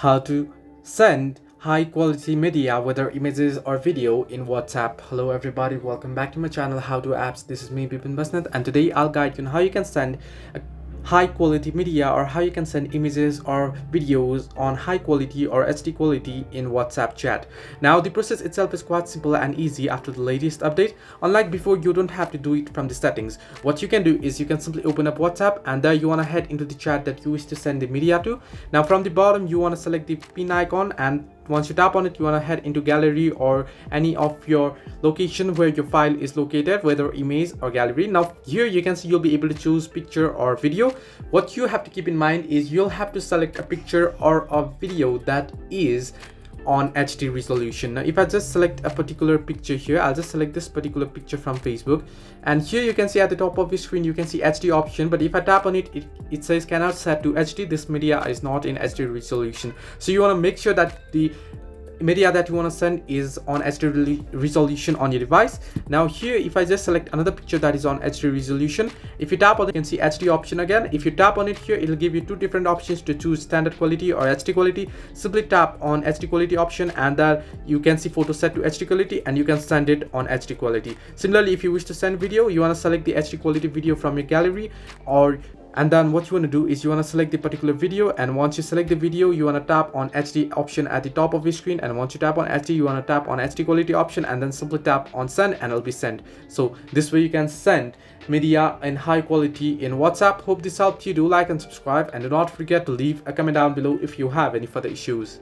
how to send high quality media, whether images or video, in WhatsApp. Hello everybody, welcome back to my channel How to Apps. This is me, Bipin Basnath, and today I'll guide you on how you can send a high quality media, or how you can send images or videos on high quality or HD quality in WhatsApp chat. Now the process itself is quite simple and easy after the latest update. Unlike before, you don't have to do it from the settings. What you can do is you can simply open up WhatsApp, and there you want to head into the chat that you wish to send the media to. Now from the bottom you want to select the pin icon, and once you tap on it, you want to head into gallery or any of your location where your file is located, whether image or gallery. Now here you can see you'll be able to choose picture or video. What you have to keep in mind is you'll have to select a picture or a video that is on HD resolution. Now if I just select a particular picture here, I'll just select this particular picture from Facebook, and here you can see at the top of the screen you can see HD option, but if I tap on it, it says cannot set to HD. This media is not in HD resolution. So you want to make sure that the media that you want to send is on HD resolution on your device. Now here if I just select another picture that is on HD resolution, if you tap on it, you can see HD option again. If you tap on it here, it'll give you two different options to choose standard quality or HD quality. Simply tap on HD quality option, and then you can see photo set to HD quality, and you can send it on HD quality. Similarly, if you wish to send video, you want to select the HD quality video from your gallery, and then what you want to do is you want to select the particular video, and once you select the video, you want to tap on HD option at the top of the screen, and once you tap on HD, you want to tap on HD quality option, and then simply tap on send, and it'll be sent. So this way you can send media in high quality in WhatsApp. Hope this helped you. Do like and subscribe, and do not forget to leave a comment down below if you have any further issues.